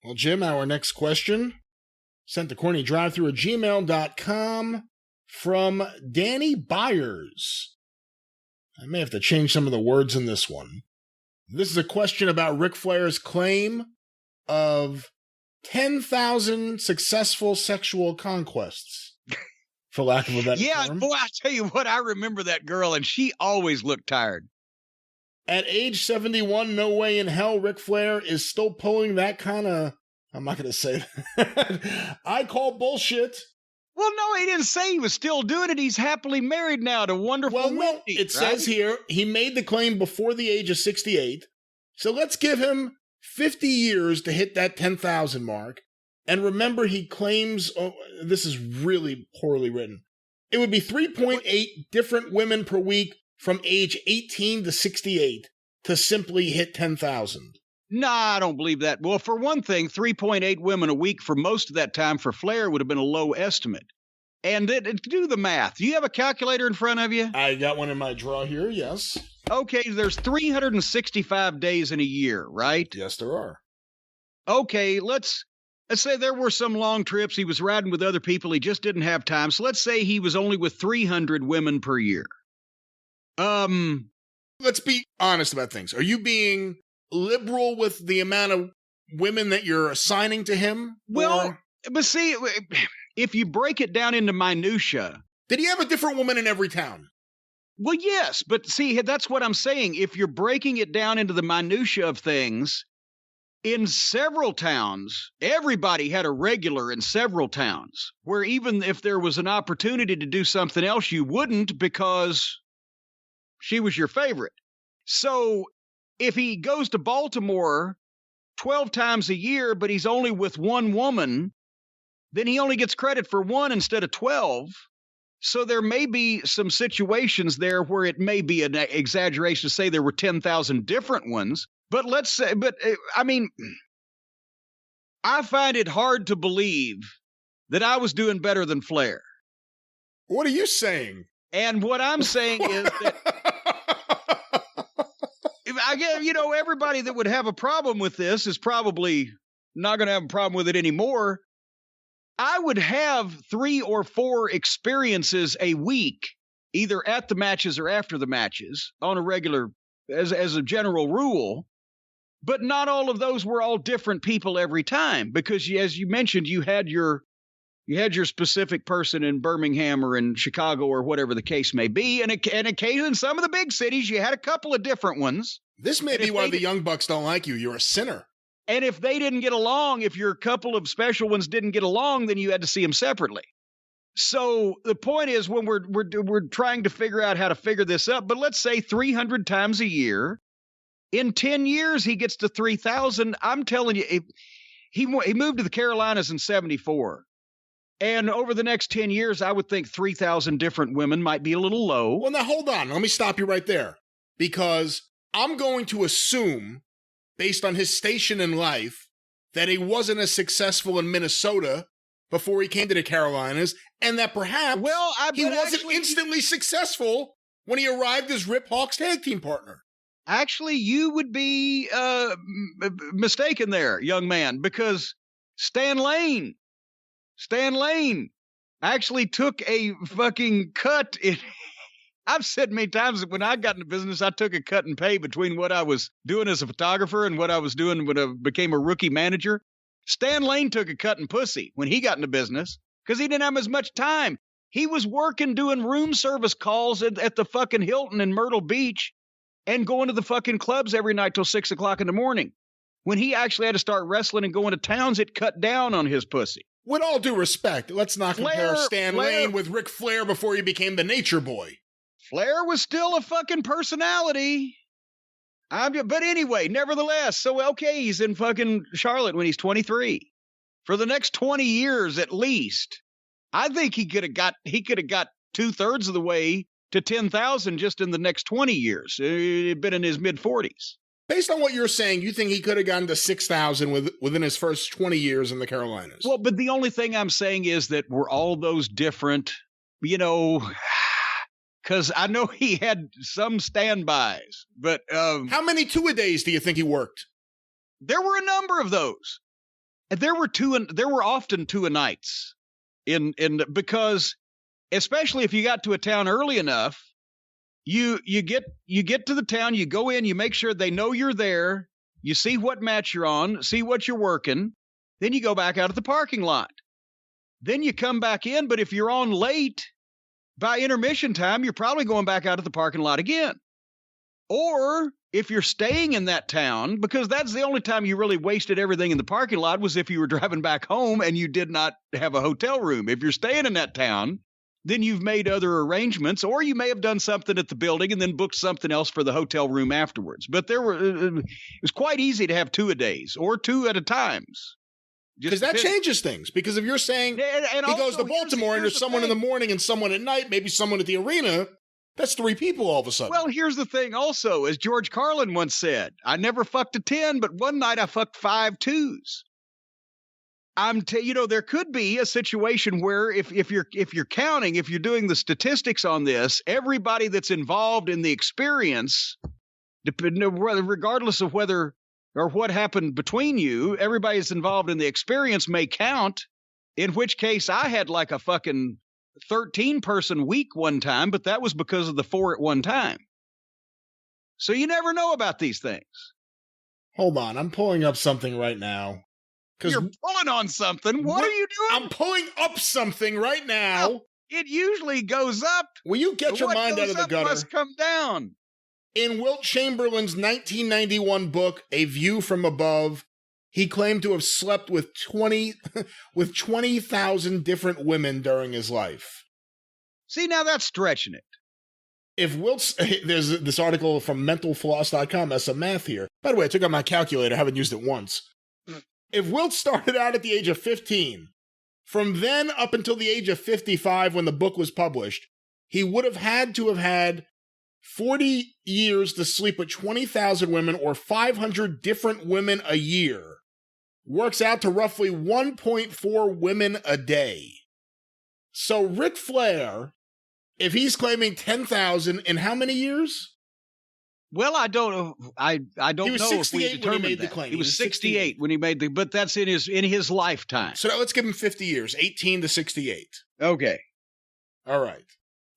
Well, Jim, our next question sent to CornyDriveThru at gmail.com from Danny Byers. I may have to change some of the words in this one. This is a question about Ric Flair's claim of 10,000 successful sexual conquests, for lack of a better term. Yeah, boy, I tell you what, I remember that girl, and she always looked tired. At age 71, no way in hell Ric Flair is still pulling that kind of... I'm not going to say that. I call bullshit. Well, no, he didn't say he was still doing it. He's happily married now to wonderful Wendy. Well, no, it says here he made the claim before the age of 68. So let's give him 50 years to hit that 10,000 mark. And remember, he claims, this is really poorly written. It would be 3.8 different women per week from age 18 to 68 to simply hit 10,000. Nah, I don't believe that. Well, for one thing, 3.8 women a week for most of that time for Flair would have been a low estimate. And do the math. Do you have a calculator in front of you? I got one in my drawer here, yes. Okay, there's 365 days in a year, right? Yes, there are. Okay, let's say there were some long trips. He was riding with other people. He just didn't have time. So let's say he was only with 300 women per year. Let's be honest about things. Are you being liberal with the amount of women that you're assigning to him? Well, but see, if you break it down into minutia. Did he have a different woman in every town? Well, yes, but see, that's what I'm saying. If you're breaking it down into the minutia of things, in several towns, everybody had a regular in several towns, where even if there was an opportunity to do something else, you wouldn't because she was your favorite. So if he goes to Baltimore 12 times a year, but he's only with one woman, then he only gets credit for one instead of 12. So there may be some situations there where it may be an exaggeration to say there were 10,000 different ones. But I mean, I find it hard to believe that I was doing better than Flair. What are you saying? And what I'm saying is that I guess, everybody that would have a problem with this is probably not going to have a problem with it anymore. I would have 3 or 4 experiences a week, either at the matches or after the matches, on a regular, as a general rule. But not all of those were all different people every time, because as you mentioned, you had your specific person in Birmingham or in Chicago or whatever the case may be, and occasionally in some of the big cities, you had a couple of different ones. This may be why the Young Bucks don't like you. You're a sinner. And if they didn't get along, if your couple of special ones didn't get along, then you had to see them separately. So the point is, when we're trying to figure out how to figure this up, but let's say 300 times a year, in 10 years he gets to 3,000. I'm telling you, he moved to the Carolinas in 74. And over the next 10 years, I would think 3,000 different women might be a little low. Well, now hold on. Let me stop you right there. Because I'm going to assume, based on his station in life, that he wasn't as successful in Minnesota before he came to the Carolinas, and that perhaps he wasn't instantly successful when he arrived as Rip Hawk's tag team partner. Actually, you would be mistaken there, young man, because Stan Lane actually took a fucking cut in... I've said many times that when I got into business, I took a cut in pay between what I was doing as a photographer and what I was doing when I became a rookie manager. Stan Lane took a cut in pussy when he got into business because he didn't have as much time. He was working doing room service calls at the fucking Hilton in Myrtle Beach and going to the fucking clubs every night till 6 o'clock in the morning. When he actually had to start wrestling and going to towns, it cut down on his pussy. With all due respect, let's not compare Stan Lane with Ric Flair before he became the Nature Boy. Flair was still a fucking personality. But anyway, nevertheless, so okay, he's in fucking Charlotte when he's 23. For the next 20 years at least, I think he could have got 2/3 of the way to 10,000 just in the next 20 years. He'd been in his mid-40s. Based on what you're saying, you think he could have gotten to 6,000 within his first 20 years in the Carolinas? Well, but the only thing I'm saying is that were all those different, because I know he had some standbys, but... how many two-a-days do you think he worked? There were a number of those. there were often two a nights because especially if you got to a town early enough, you get to the town, you go in, you make sure they know you're there, you see what match you're on, see what you're working, then you go back out of the parking lot. Then you come back in, but if you're on late by intermission time, you're probably going back out of the parking lot again. Or if you're staying in that town, because that's the only time you really wasted everything in the parking lot was if you were driving back home and you did not have a hotel room. If you're staying in that town, then you've made other arrangements, or you may have done something at the building and then booked something else for the hotel room afterwards. But it was quite easy to have two a days or two at a times. Because that changes things. Because if you're saying and he also, goes to Baltimore and there's someone in the morning and someone at night, maybe someone at the arena, that's three people all of a sudden. Well, here's the thing also, as George Carlin once said, I never fucked a 10, but one night I fucked 5 2s. There could be a situation where if you're counting, if you're doing the statistics on this, everybody that's involved in the experience, regardless of whether or what happened between you, everybody that's involved in the experience may count, in which case I had like a fucking 13-person week one time, but that was because of the 4 at one time. So you never know about these things. Hold on, I'm pulling up something right now. You're pulling on something. What are you doing? I'm pulling up something right now. Well, it usually goes up. Will you get your mind out of the gutter? Must come down. In Wilt Chamberlain's 1991 book, A View from Above, he claimed to have slept with 20,000 different women during his life. See, now that's stretching it. There's this article from mentalfloss.com, that's some math here. By the way, I took out my calculator, I haven't used it once. If Wilt started out at the age of 15, from then up until the age of 55 when the book was published, he would have had 40 years to sleep with 20,000 women or 500 different women a year. Works out to roughly 1.4 women a day. So Ric Flair, if he's claiming 10,000 in how many years? Well, I don't know. I don't know if we determined when he made that. the claim. He was 68 when he made but that's in his lifetime. So now let's give him 50 years, 18 to 68. Okay. All right.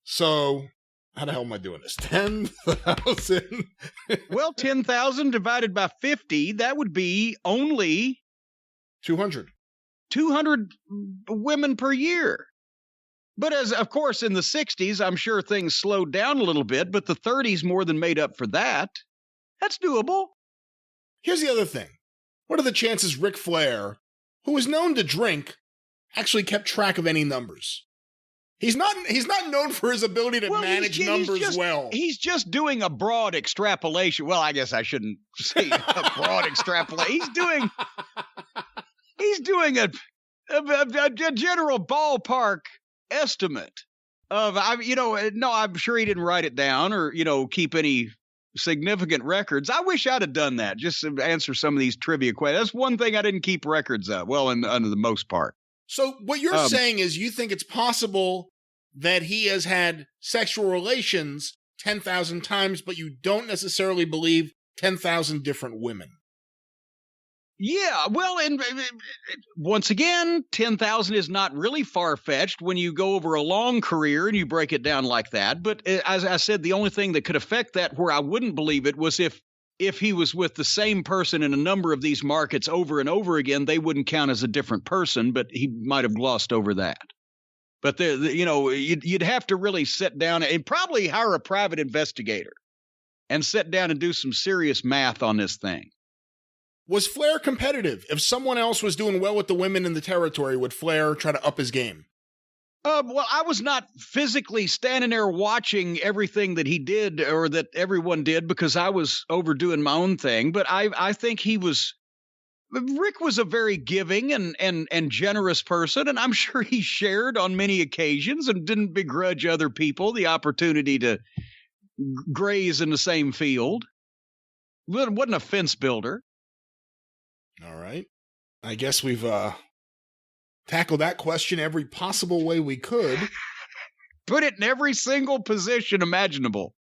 So how the hell am I doing this? 10,000. Well, 10,000 divided by 50, that would be only 200. 200 women per year. But of course, in the 60s, I'm sure things slowed down a little bit, but the 30s more than made up for that. That's doable. Here's the other thing. What are the chances Ric Flair, who is known to drink, actually kept track of any numbers? He's not known for his ability to manage numbers well. He's just doing a broad extrapolation. Well, I guess I shouldn't say a broad extrapolation. He's doing a general ballpark estimate of, I'm sure he didn't write it down or, keep any significant records. I wish I'd have done that, just to answer some of these trivia questions. That's one thing I didn't keep records of, under the most part. So what you're saying is you think it's possible that he has had sexual relations 10,000 times, but you don't necessarily believe 10,000 different women. Yeah, well, and once again, 10,000 is not really far-fetched when you go over a long career and you break it down like that. But as I said, the only thing that could affect that where I wouldn't believe it was if he was with the same person in a number of these markets over and over again, they wouldn't count as a different person, but he might have glossed over that. But, you'd have to really sit down and probably hire a private investigator and sit down and do some serious math on this thing. Was Flair competitive? If someone else was doing well with the women in the territory, would Flair try to up his game? Well, I was not physically standing there watching everything that he did or that everyone did because I was overdoing my own thing. But I think Rick was a very giving and generous person, and I'm sure he shared on many occasions and didn't begrudge other people the opportunity to graze in the same field. Wasn't a fence builder. All right. I guess we've tackled that question every possible way we could. Put it in every single position imaginable.